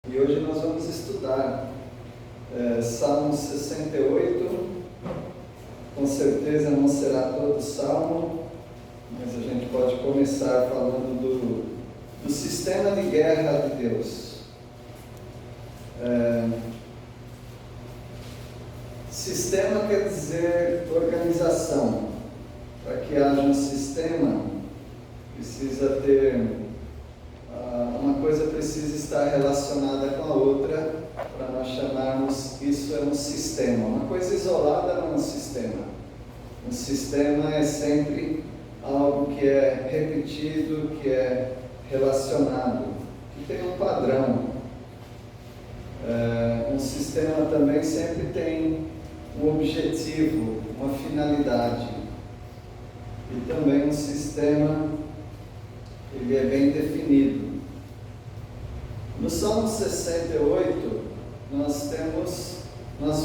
E hoje nós vamos estudar Salmo 68. Com certeza não será todo o Salmo, mas a gente pode começar falando do sistema de guerra de Deus. Sistema quer dizer organização. Para que haja um sistema, precisa ter uma coisa precisa estar relacionada com a outra, para nós chamarmos isso é um sistema. Uma coisa isolada não é um sistema. Um sistema é sempre algo que é repetido, que é relacionado, que tem um padrão. Um sistema também sempre tem um objetivo, uma finalidade. E também um sistema, ele é bem definido. No Salmo 68, nós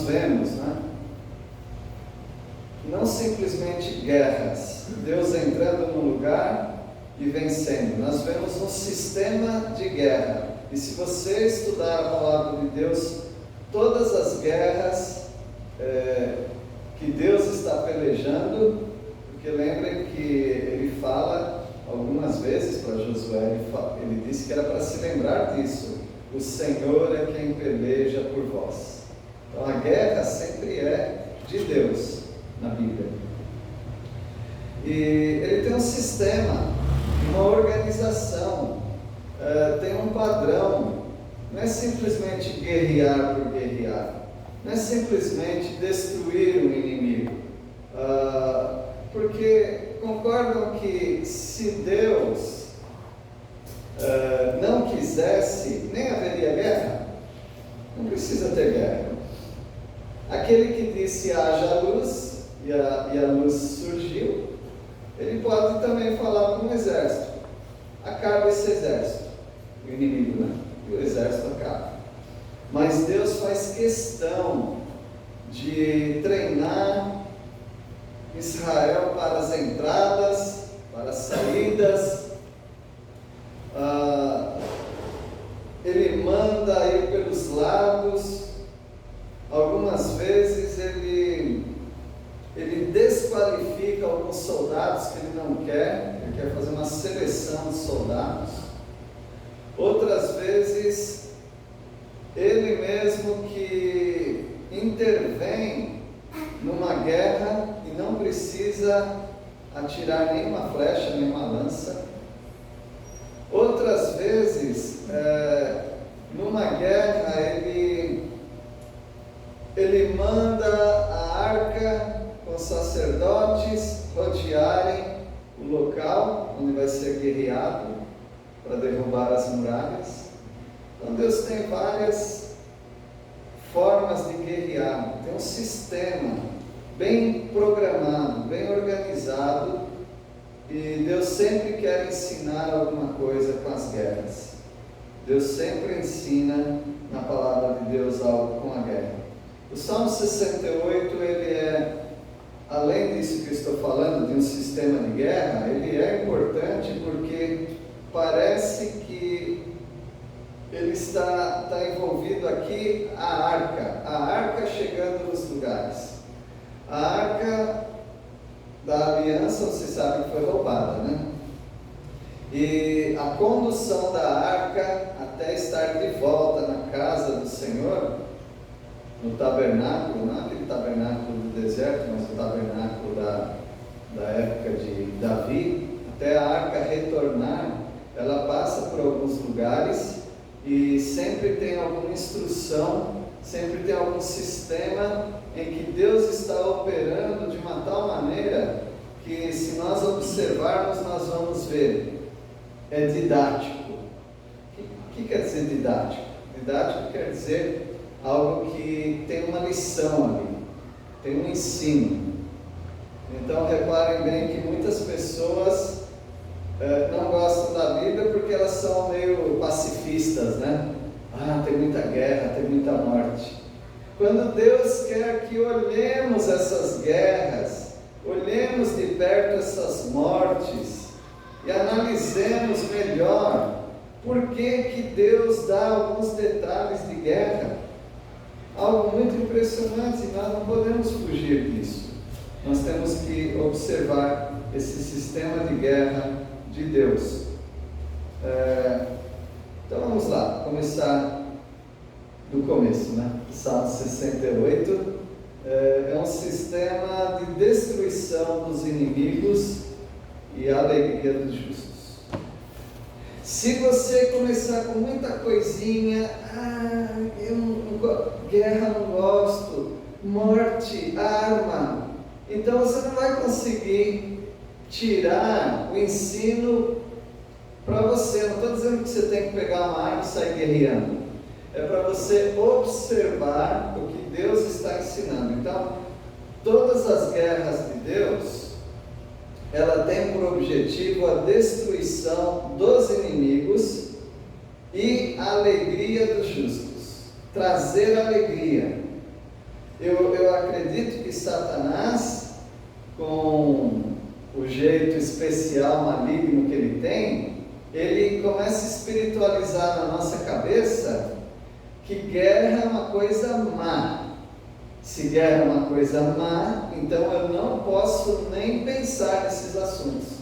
vemos, não simplesmente guerras, Deus entrando no lugar e vencendo. Nós vemos um sistema de guerra. E se você estudar a palavra de Deus, todas as guerras que Deus está pelejando, porque lembrem que ele fala algumas vezes para Josué, ele disse que era para se lembrar disso: o Senhor é quem peleja por vós. Então a guerra sempre é de Deus na Bíblia. E ele tem um sistema, uma organização, tem um padrão. Não é simplesmente guerrear por guerrear, não é simplesmente destruir o inimigo, porque concordam que se Deus não quisesse, nem haveria guerra. Não precisa ter guerra. Aquele que disse haja luz e a luz surgiu, ele pode também falar para um exército: acaba esse exército, o inimigo, e o exército acaba. Mas Deus faz questão de treinar Israel para as entradas, para as saídas. Ele manda ir pelos lados. Algumas vezes ele desqualifica alguns soldados que ele não quer. Ele quer fazer uma seleção de soldados. Outras vezes ele mesmo que intervém numa guerra e não precisa atirar nenhuma flecha, nenhuma lança. Outras vezes, numa guerra, ele manda a arca com os sacerdotes rodearem o local onde vai ser guerreado para derrubar as muralhas. Então Deus tem várias formas de guerrear, tem um sistema bem programado, bem organizado, e Deus sempre quer ensinar alguma coisa com as guerras. Deus sempre ensina na palavra de Deus algo com a guerra. O Salmo 68, ele é, além disso que eu estou falando, de um sistema de guerra, ele é importante porque parece que ele está envolvido aqui a arca chegando nos lugares. A arca da aliança, você sabe que foi roubada, E a condução da arca até estar de volta na casa do Senhor, no tabernáculo, não aquele tabernáculo do deserto, mas o tabernáculo da época de Davi, até a arca retornar, ela passa por alguns lugares e sempre tem alguma instrução, sempre tem algum sistema em que Deus está operando de uma tal maneira que, se nós observarmos, nós vamos ver. É didático. O que quer dizer didático? Didático quer dizer algo que tem uma lição ali, tem um ensino. Então reparem bem que muitas pessoas não gostam da Bíblia porque elas são meio pacifistas, tem muita guerra, tem muita morte. Quando Deus quer que olhemos essas guerras, olhemos de perto essas mortes e analisemos melhor Por que Deus dá alguns detalhes de guerra? Algo muito impressionante, e nós não podemos fugir disso. Nós temos que observar esse sistema de guerra de Deus. Então vamos lá, começar do começo, né? Salmo 68 é um sistema de destruição dos inimigos e alegria dos justos. Se você começar com muita coisinha, guerra não gosto, morte, arma, então você não vai conseguir tirar o ensino para você. Não estou dizendo que você tem que pegar uma arma e sair guerreando, é para você observar o que Deus está ensinando. Então, todas as guerras de Deus, ela tem por objetivo a destruição dos inimigos e a alegria dos justos. Trazer alegria. Eu acredito que Satanás, com o jeito especial, maligno que ele tem, ele começa a espiritualizar na nossa cabeça que guerra é uma coisa má. Se guerra é uma coisa má, então eu não posso nem pensar nesses assuntos.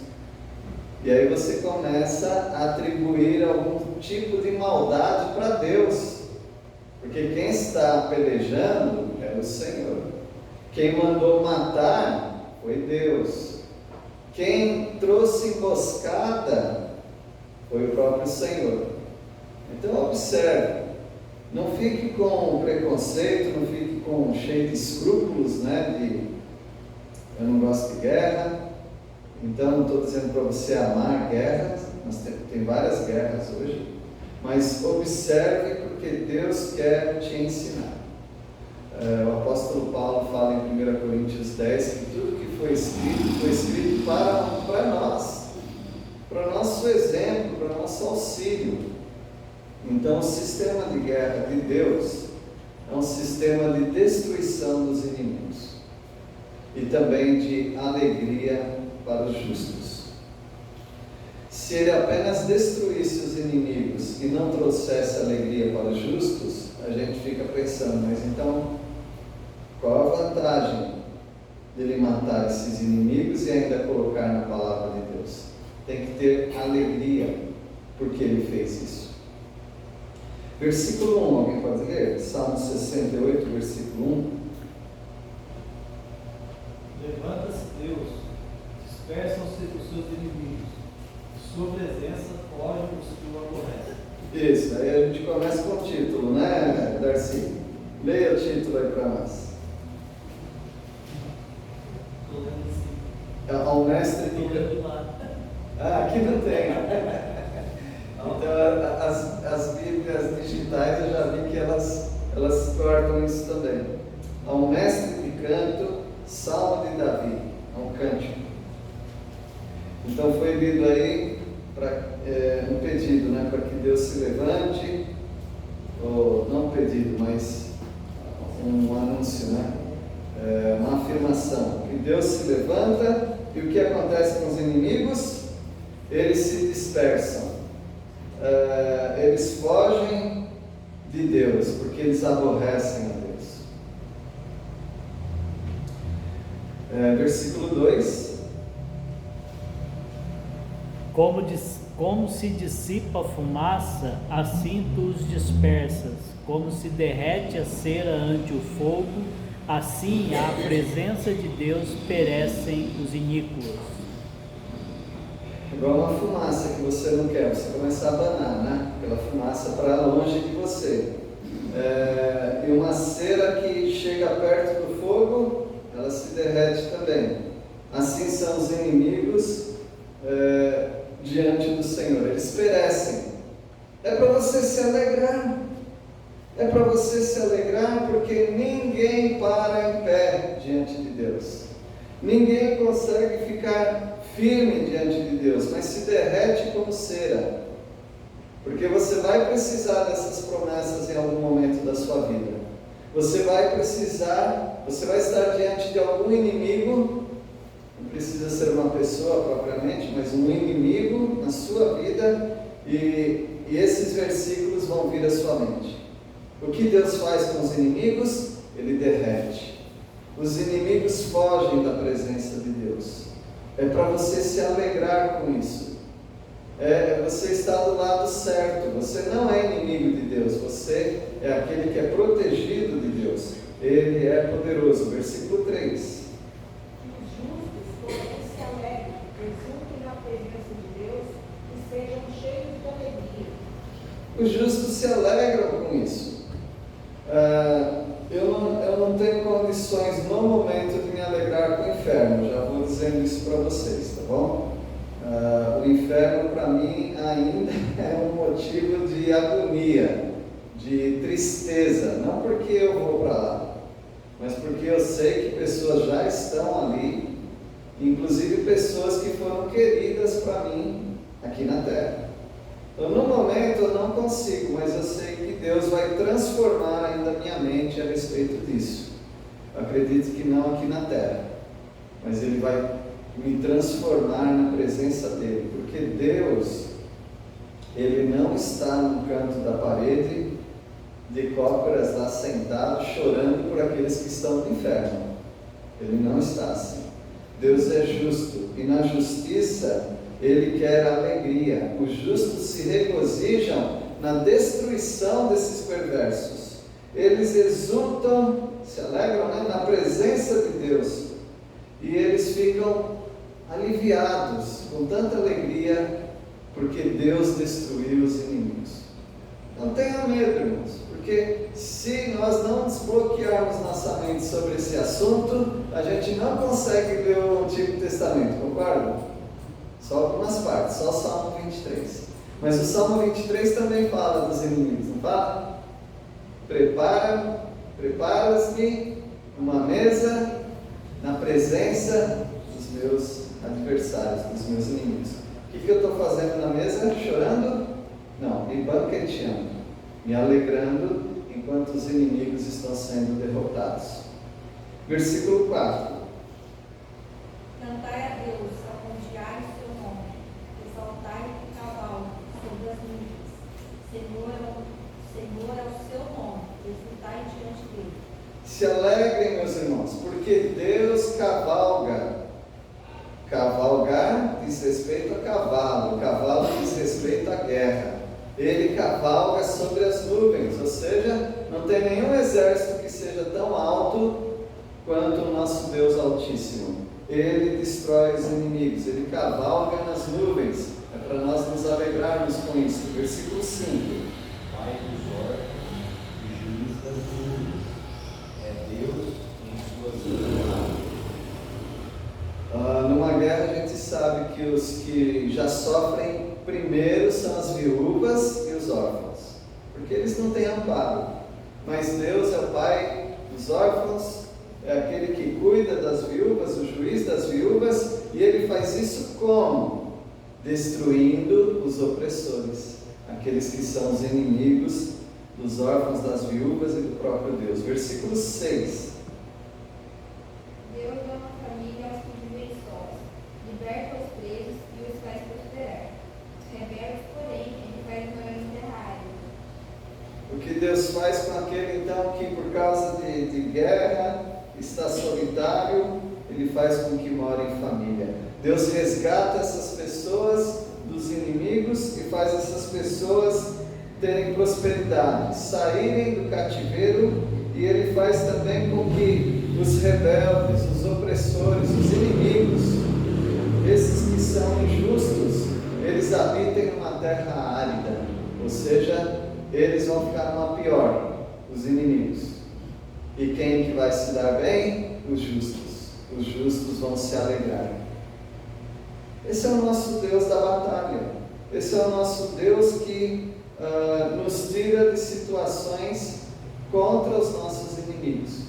E aí você começa a atribuir algum tipo de maldade para Deus, porque quem está pelejando é o Senhor. Quem mandou matar foi Deus. Quem trouxe emboscada foi o próprio Senhor. Então observe, não fique com preconceito, não fique cheio de escrúpulos, eu não gosto de guerra, então não estou dizendo para você amar guerras, nós tem várias guerras hoje, mas observe porque Deus quer te ensinar. O apóstolo Paulo fala em 1 Coríntios 10 que tudo que foi escrito para nós, para nosso exemplo, para nosso auxílio. Então o sistema de guerra de Deus é um sistema de destruição dos inimigos e também de alegria para os justos. Se ele apenas destruísse os inimigos e não trouxesse alegria para os justos, a gente fica pensando, mas então qual a vantagem dele matar esses inimigos e ainda colocar na palavra de Deus? Tem que ter alegria porque ele fez isso. Versículo 1, alguém pode ler? Salmo 68, versículo 1. Levanta-se Deus, dispersam-se os seus inimigos, de sua presença fogem os que o aborrecem. Isso, aí a gente começa com o título, né, Darcy? Leia o título aí para nós. Estou lendo assim. Ao mestre Estou lendo lá. aqui não tem. Então, as Bíblias digitais eu já vi que elas cortam isso também. Ao mestre de canto, Salmo de Davi, é um cântico. Então foi lido aí um pedido, para que Deus se levante, ou não um pedido, mas um anúncio, uma afirmação, que Deus se levanta e o que acontece com os inimigos? Eles se dispersam. Eles fogem de Deus, porque eles aborrecem a Deus. Versículo 2. Como se dissipa a fumaça, assim tu os dispersas. Como se derrete a cera ante o fogo, assim à presença de Deus perecem os iníquos. Igual uma fumaça que você não quer, você começa a abanar, aquela fumaça para longe de você. E uma cera que chega perto do fogo, ela se derrete também. Assim são os inimigos diante do Senhor, eles perecem. É para você se alegrar. É para você se alegrar, porque ninguém para em pé diante de Deus. Ninguém consegue ficar firme diante de Deus, mas se derrete como cera, porque você vai precisar dessas promessas em algum momento da sua vida. Você vai estar diante de algum inimigo, precisa ser uma pessoa propriamente, mas um inimigo na sua vida, e esses versículos vão vir à sua mente. O que Deus faz com os inimigos? Ele derrete. Os inimigos fogem da presença de Deus. É para você se alegrar com isso. Você está do lado certo. Você não é inimigo de Deus. Você é aquele que é protegido de Deus. Ele é poderoso. Versículo 3. Os justos, porém, se alegram, exultem na presença de Deus e sejam cheios de alegria. Os justos se alegram com isso. Eu não tenho condições no momento de me alegrar com o inferno. Já vou dizendo isso para vocês, tá bom? O inferno para mim ainda é um motivo de agonia, de tristeza. Não porque eu vou para lá, mas porque eu sei que pessoas já estão ali, inclusive pessoas que foram queridas para mim aqui na terra. Então, no momento eu não consigo, mas eu sei que Deus vai transformar ainda a minha mente a respeito disso. Eu acredito que não aqui na terra, mas Ele vai me transformar na presença dEle, porque Deus, Ele não está no canto da parede de cócoras lá sentado, chorando por aqueles que estão no inferno. Ele não está assim. Deus é justo, e na justiça Ele quer alegria. Os justos se regozijam na destruição desses perversos. Eles exultam, se alegram, né, na presença de Deus. E eles ficam aliviados, com tanta alegria, porque Deus destruiu os inimigos. Não tenha medo, irmãos, porque se nós não desbloquearmos nossa mente sobre esse assunto, a gente não consegue ler o Antigo Testamento, concorda? Só algumas partes, só o Salmo 23. Mas o Salmo 23 também fala dos inimigos, não fala? Prepara-me uma mesa na presença dos meus adversários, dos meus inimigos. O que eu estou fazendo na mesa? Chorando? Não, me banqueteando, me alegrando enquanto os inimigos estão sendo derrotados. Versículo 4. Cantai a Deus, aponteai o seu nome, exaltai o cavalo sobre as nuvens. Senhor é o seu nome, exultai diante dele. Se alegrem, meus irmãos, porque Deus cavalga. Cavalgar diz respeito a cavalo, cavalo diz respeito à guerra. Ele cavalga sobre as nuvens, ou seja, não tem nenhum exército que seja tão alto quanto o nosso Deus Altíssimo. Ele destrói os inimigos, ele cavalga nas nuvens. É para nós nos alegrarmos com isso. Versículo 5. Pai dos órfãos e juiz das nuvens, é Deus em suas mãos. Numa guerra a gente sabe que os que já sofrem primeiro são as viúvas e os órfãos, porque eles não têm amparo. Mas Deus é o Pai dos órfãos, é aquele que cuida das viúvas, o juiz das viúvas, e Ele faz isso como? Destruindo os opressores, aqueles que são os inimigos dos órfãos, das viúvas e do próprio Deus. Versículo 6. Deus dá uma família aos que vivem sós, liberta os presos e os faz prosperar. Os rebeldes, porém, ele faz morar em terrário. O que Deus faz com aquele então que por causa de guerra está solitário, Ele faz com que more em família. Deus resgata essas pessoas dos inimigos e faz essas pessoas terem prosperidade, saírem do cativeiro, e Ele faz também com que os rebeldes, os opressores, os inimigos, esses que são injustos, eles habitem numa terra árida, ou seja, eles vão ficar numa pior, os inimigos. E quem que vai se dar bem? Os justos. Os justos vão se alegrar. Esse é o nosso Deus da batalha. Esse é o nosso Deus que nos tira de situações contra os nossos inimigos.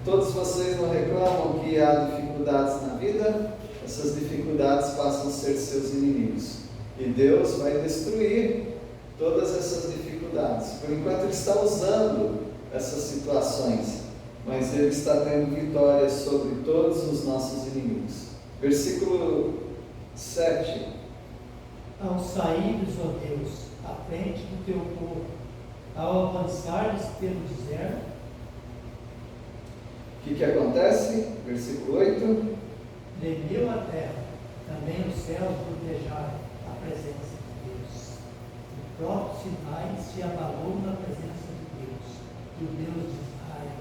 Todos vocês não reclamam que há dificuldades na vida? Essas dificuldades passam a ser seus inimigos. E Deus vai destruir todas essas dificuldades. Por enquanto Ele está usando essas situações, mas Ele está tendo vitória sobre todos os nossos inimigos. Versículo 7. Ao saíres, ó Deus, à frente do teu povo, ao avançares pelo deserto, O que acontece? Versículo 8. tremeu a terra, também os céus rodejaram a presença de Deus. O próprio Sinai se abalou na presença de Deus, do Deus de Israel.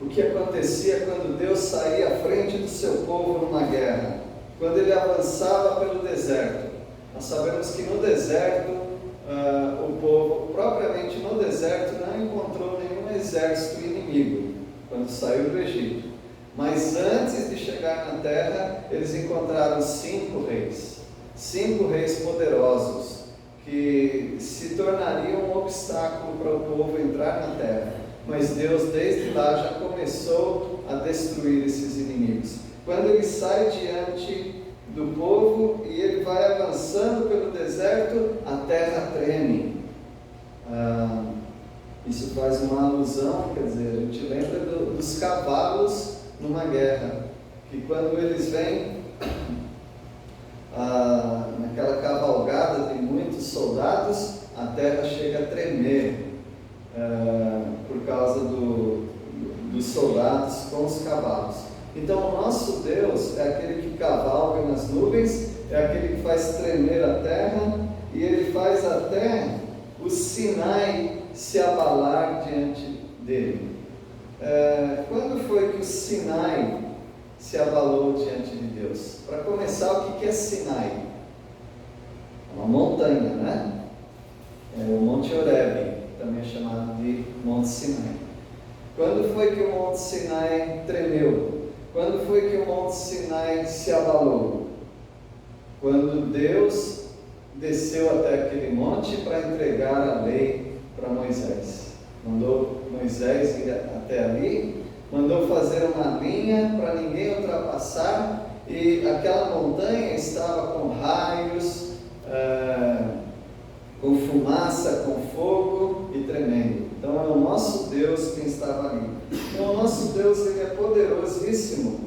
O que acontecia quando Deus saía à frente do seu povo numa guerra? Quando ele avançava pelo deserto. Nós sabemos que no deserto, o povo, propriamente no deserto, não encontrou nenhum exército inimigo quando saiu do Egito. Mas antes de chegar na terra, eles encontraram 5 reis poderosos, que se tornariam um obstáculo para o povo entrar na terra. Mas Deus desde lá já começou a destruir esses inimigos. Quando ele sai diante do povo e ele vai avançando pelo deserto, a terra treme. Isso faz uma alusão, quer dizer, a gente lembra dos cavalos numa guerra, que quando eles vêm naquela cavalgada de muitos soldados, a terra chega a tremer por causa dos soldados com os cavalos. Então o nosso Deus é aquele que cavalga nas nuvens, é aquele que faz tremer a terra, e ele faz até o Sinai se abalar diante dele. Quando foi que o Sinai se abalou diante de Deus? Para começar, o que é Sinai? Uma montanha, né? O Monte Horebe, também é chamado de Monte Sinai. Quando foi que o Monte Sinai tremeu? Quando foi que o Monte Sinai se abalou? Quando Deus desceu até aquele monte para entregar a lei para Moisés. Mandou Moisés ir até ali, mandou fazer uma linha para ninguém ultrapassar, e aquela montanha estava com raios, com fumaça, com fogo e tremendo. Então é o nosso Deus quem estava ali. Então o nosso Deus, ele é poderosíssimo.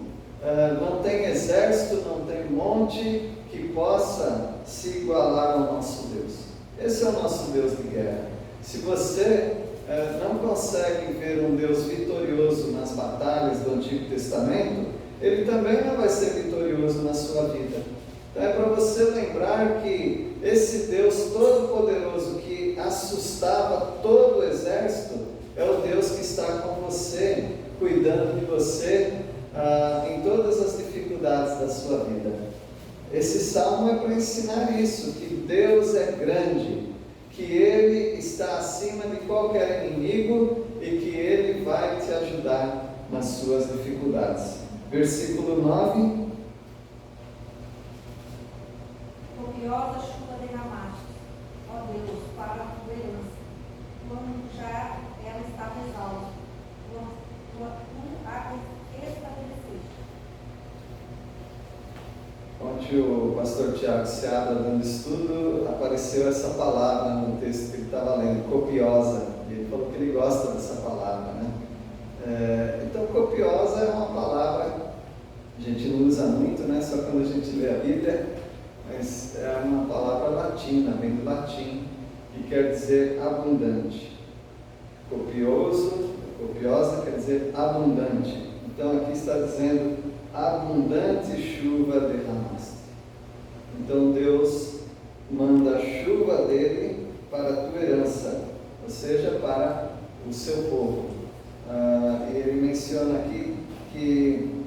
Não tem exército, não tem monte que possa se igualar ao nosso Deus. Esse é o nosso Deus de guerra. Se você não consegue ver um Deus vitorioso nas batalhas do Antigo Testamento, ele também não vai ser vitorioso na sua vida. Então é para você lembrar que esse Deus todo-poderoso que assustava todo o exército é o Deus que está com você, cuidando de você em todas as dificuldades da sua vida. Esse salmo é para ensinar isso, que Deus é grande, que Ele está acima de qualquer inimigo e que Ele vai te ajudar nas suas dificuldades. Versículo 9. Copiosa chuva derramaste, ó Deus, para a tua herança, quando já ela estava exausta, tu a estabeleceste. Onde o pastor Tiago Seabra dando estudo, apareceu essa palavra no texto que ele estava lendo, copiosa, e ele falou que ele gosta dessa palavra, né? Então copiosa é uma palavra, a gente não usa muito, né? Só quando a gente lê a Bíblia, mas é uma palavra latina, vem do latim, que quer dizer abundante. Copiosa quer dizer abundante. Então aqui está dizendo abundante chuva derramaste. Então Deus manda a chuva dele para a tua herança, ou seja, para o seu povo. Ele menciona aqui que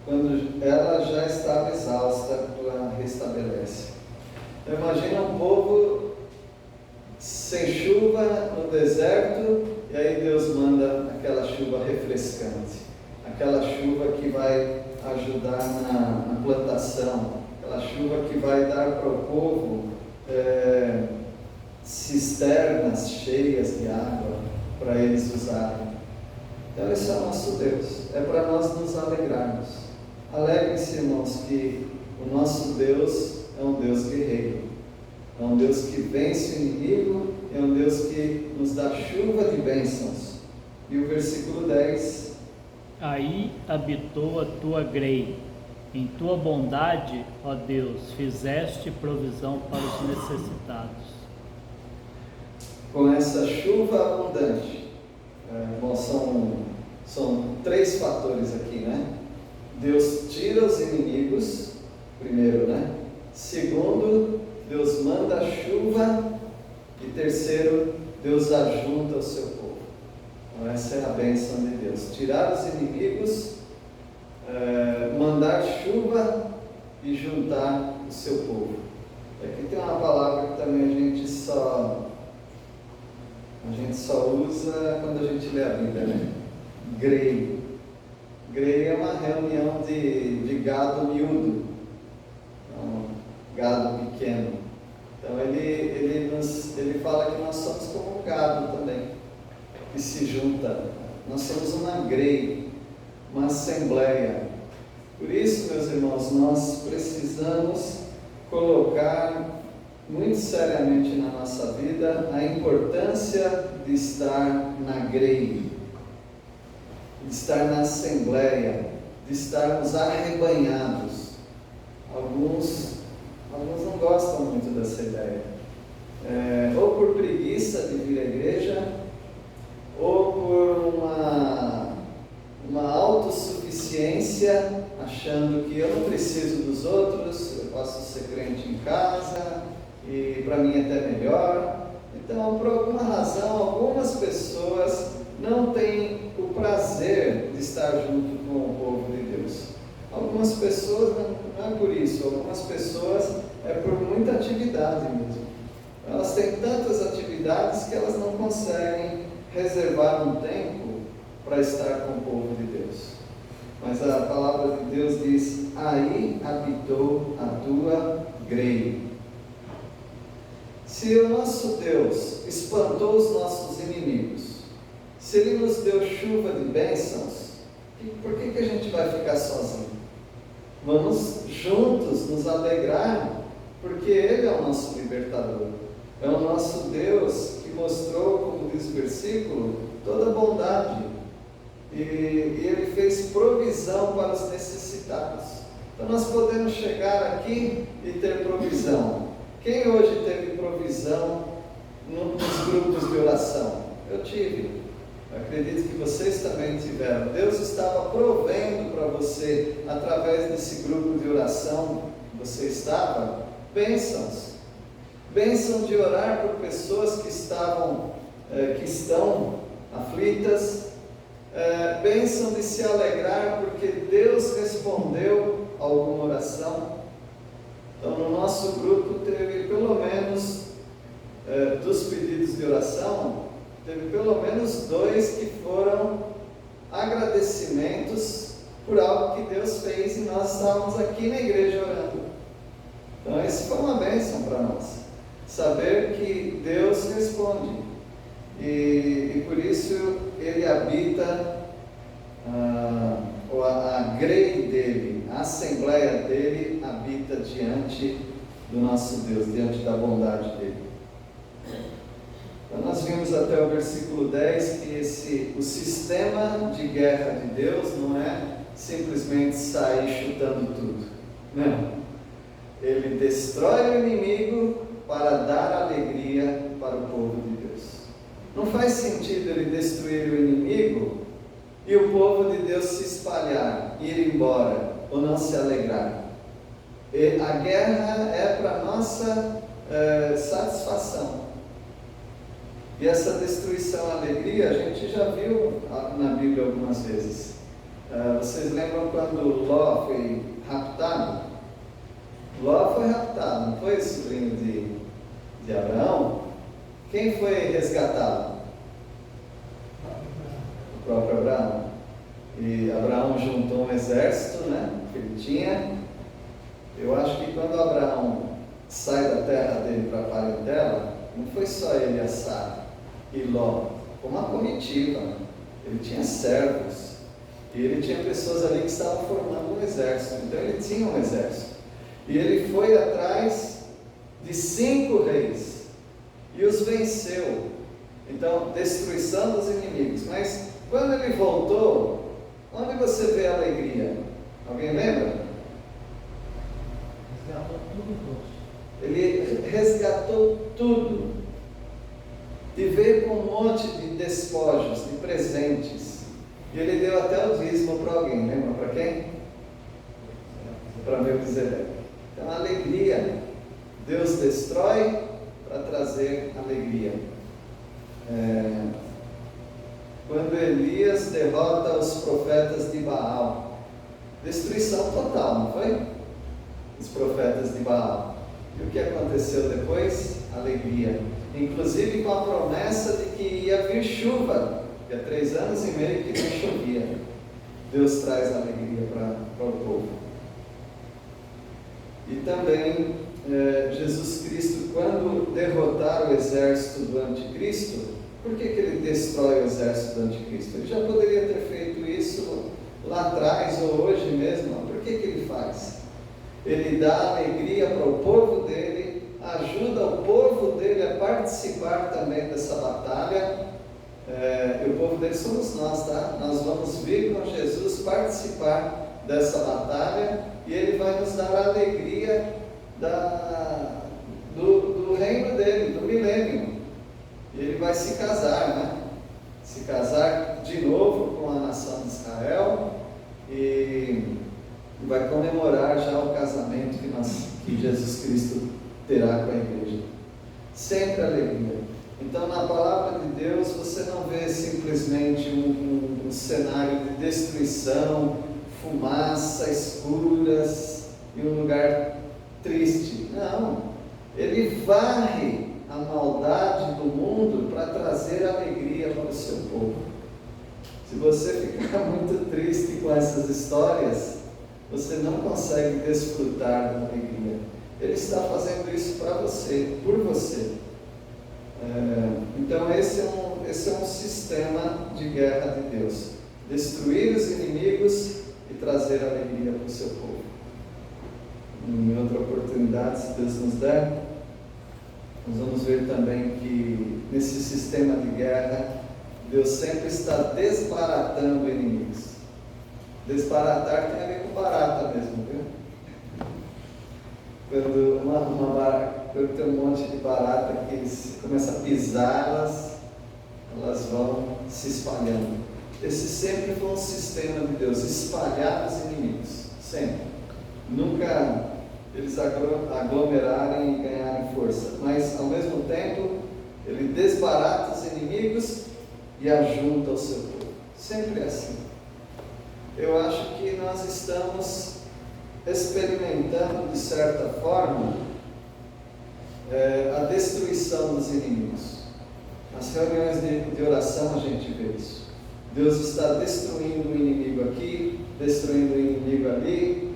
quando ela já estava exausta, tu a restabelece. Então, imagina um povo sem chuva no deserto, e aí Deus manda aquela chuva refrescante, aquela chuva que vai ajudar na plantação, aquela chuva que vai dar para o povo cisternas cheias de água para eles usarem. Então esse é o nosso Deus, é para nós nos alegrarmos. Alegrem-se, irmãos, que o nosso Deus é um Deus guerreiro, é um Deus que vence o inimigo, é um Deus que nos dá chuva de bênçãos. E o versículo 10: Aí habitou a tua grei, Em tua bondade, ó Deus, fizeste provisão para os necessitados. Com essa chuva abundante, bom, são 3 fatores aqui, né? Deus tira os inimigos, primeiro, né? Segundo, Deus manda a chuva. E terceiro, Deus ajunta o seu povo. Então essa é a bênção de Deus: tirar os inimigos, mandar chuva e juntar o seu povo. Aqui tem uma palavra que também a gente só usa quando a gente lê a Bíblia, né? Grei. Grei é uma reunião de gado miúdo, então, gado pequeno. Então ele fala que nós somos como um gado também, que se junta. Nós somos uma grei, uma assembleia. Por isso, meus irmãos, nós precisamos colocar muito seriamente na nossa vida a importância de estar na grei, de estar na assembleia, de estarmos arrebanhados. Alguns não gostam muito dessa ideia, ou por preguiça de vir à igreja, ou por uma autossuficiência, achando que eu não preciso dos outros, eu posso ser crente em casa, e para mim é até melhor. Então, por alguma razão, algumas pessoas não têm o prazer de estar junto com o povo de Deus. Algumas pessoas não é por isso, algumas pessoas é por muita atividade mesmo. Elas têm tantas atividades que elas não conseguem reservar um tempo para estar com o povo de Deus. Mas a palavra de Deus diz: aí habitou a tua grei. Se o nosso Deus espantou os nossos inimigos, se Ele nos deu chuva de bênçãos, por que a gente vai ficar sozinho? Vamos juntos nos alegrar, porque Ele é o nosso libertador. É o nosso Deus que mostrou, como diz o versículo, toda a bondade. E Ele fez provisão para os necessitados. Então nós podemos chegar aqui e ter provisão. Quem hoje teve provisão nos grupos de oração? Eu tive. Acredito que vocês também tiveram. Deus estava provendo para você, através desse grupo de oração que você estava, bênçãos. Bênção de orar por pessoas que estão aflitas. Bênção de se alegrar porque Deus respondeu a alguma oração. Então, no nosso grupo teve pelo menos, dos pedidos de oração, teve pelo menos 2 que foram agradecimentos por algo que Deus fez e nós estávamos aqui na igreja orando. Então, isso foi uma bênção para nós, saber que Deus responde e por isso Ele habita a grei dele, a assembleia dele habita diante do nosso Deus, diante da bondade dele. Então nós vimos até o versículo 10 que o sistema de guerra de Deus não é simplesmente sair chutando tudo. Não. Ele destrói o inimigo para dar alegria para o povo de Deus. Não faz sentido ele destruir o inimigo e o povo de Deus se espalhar, ir embora ou não se alegrar. E a guerra é para nossa satisfação. E essa destruição, alegria, a gente já viu na Bíblia algumas vezes. Vocês lembram quando Ló foi raptado? Ló foi raptado, não foi sobrinho de Abraão? Quem foi resgatado? O próprio Abraão. E Abraão juntou um exército, né, que ele tinha. Eu acho que quando Abraão sai da terra dele para a parentela, não foi só ele, a Sara e Ló, foi uma comitiva. Ele tinha servos e ele tinha pessoas ali que estavam formando um exército. Então ele tinha um exército e ele foi atrás de 5 reis e os venceu. Então, destruição dos inimigos. Mas quando ele voltou, onde você vê a alegria? Alguém lembra? resgatou tudo e veio com um monte de despojos, de presentes. E ele deu até o dízimo para alguém, lembra para quem? Para Melquisedeque. Então, alegria. Deus destrói para trazer alegria. Quando Elias derrota os profetas de Baal, destruição total, não foi? Os profetas de Baal. E o que aconteceu depois? Alegria. Inclusive com a promessa de que ia vir chuva, que há 3 anos e meio que não chovia. Deus traz alegria para o povo. E também Jesus Cristo, quando derrotar o exército do anticristo, por que ele destrói o exército do anticristo? Ele já poderia ter feito isso lá atrás ou hoje mesmo. Por que ele faz? Ele dá alegria para o povo dele, ajuda o povo dele a participar também dessa batalha. E o povo dele somos nós, tá? Nós vamos vir com Jesus participar dessa batalha e ele vai nos dar a alegria do reino dele, do milênio. E ele vai se casar, né? Se casar de novo com a nação de Israel e vai comemorar já o casamento que Jesus Cristo terá com a igreja. Sempre alegria. Então, na palavra de Deus, você não vê simplesmente um cenário de destruição, fumaça, escuras e um lugar triste. Não. Ele varre a maldade do mundo para trazer alegria para o seu povo. Se você ficar muito triste com essas histórias, você não consegue desfrutar da alegria. Ele está fazendo isso para você, por você. Então esse é um sistema de guerra de Deus. Destruir os inimigos e trazer alegria para o seu povo. Em outra oportunidade, se Deus nos der, nós vamos ver também que nesse sistema de guerra, Deus sempre está desbaratando inimigos. Desbaratar tem a ver com barata mesmo, viu? Quando tem um monte de barata que eles começam a pisar, elas vão se espalhando. Esse sempre foi um sistema de Deus, espalhar os inimigos, sempre. Nunca eles aglomerarem e ganharem força, mas ao mesmo tempo ele desbarata os inimigos e ajunta o seu povo. Sempre é assim. Eu acho que nós estamos experimentando de certa forma a destruição dos inimigos. Nas reuniões de oração a gente vê isso. Deus está destruindo o inimigo aqui, destruindo o inimigo ali.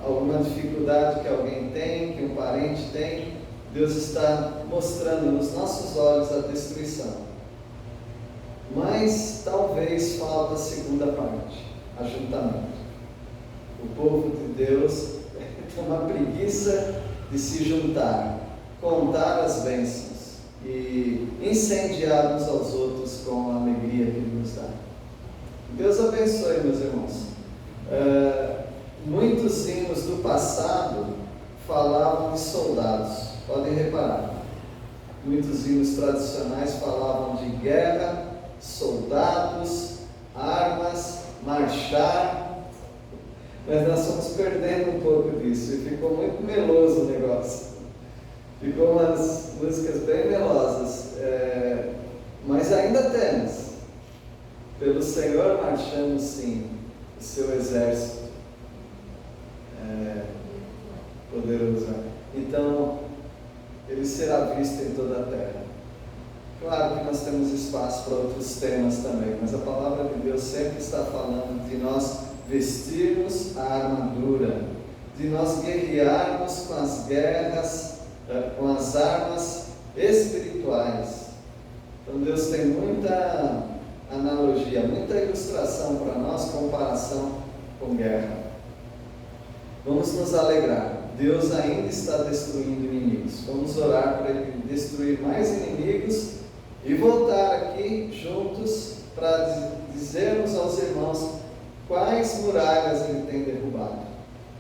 Alguma dificuldade que alguém tem, que um parente tem, Deus está mostrando nos nossos olhos a destruição. Mas talvez falta a segunda parte, ajuntamento. O povo de Deus tem uma preguiça de se juntar, contar as bênçãos e incendiar uns aos outros com a alegria que Ele nos dá. Deus abençoe, meus irmãos. Muitos hinos do passado falavam de soldados, podem reparar. Muitos hinos tradicionais falavam de guerra, soldados, armas, marchar, mas nós estamos perdendo um pouco disso e ficou muito meloso o negócio. Ficou umas músicas bem melosas, mas ainda temos. Pelo Senhor marchamos sim, o seu exército poderoso. Então, ele será visto em toda a terra. Claro que nós temos espaço para outros temas também, mas a palavra de Deus sempre está falando de nós vestirmos a armadura, de nós guerrearmos com as guerras, com as armas espirituais. Então Deus tem muita analogia, muita ilustração para nós, comparação com guerra. Vamos nos alegrar. Deus ainda está destruindo inimigos. Vamos orar para Ele destruir mais inimigos e voltar aqui juntos para dizermos aos irmãos quais muralhas Ele tem derrubado.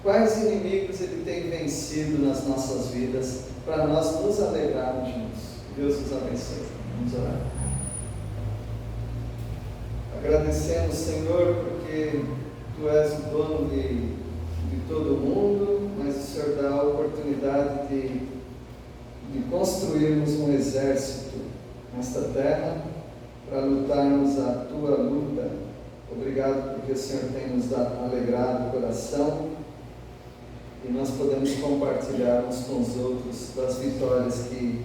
Quais inimigos Ele tem vencido nas nossas vidas para nós nos alegrarmos juntos. Deus nos abençoe. Vamos orar. Agradecemos, Senhor, porque Tu és o dono de todo mundo, mas o Senhor dá a oportunidade de construirmos um exército nesta terra para lutarmos a Tua luta. Obrigado porque o Senhor tem nos alegrado o coração e nós podemos compartilhar uns com os outros das vitórias que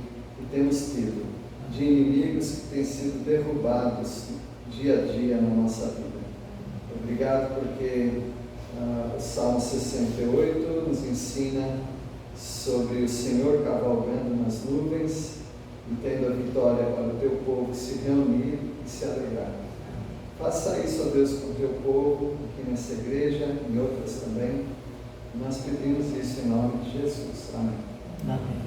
temos tido, de inimigos que têm sido derrubados dia a dia na nossa vida. Obrigado porque o Salmo 68 nos ensina sobre o Senhor cavalgando nas nuvens e tendo a vitória para o Teu povo se reunir e se alegrar. Faça isso, ó Deus, com o Teu povo, aqui nessa igreja, em outras também. Nós pedimos isso em nome de Jesus. Amém. Amém.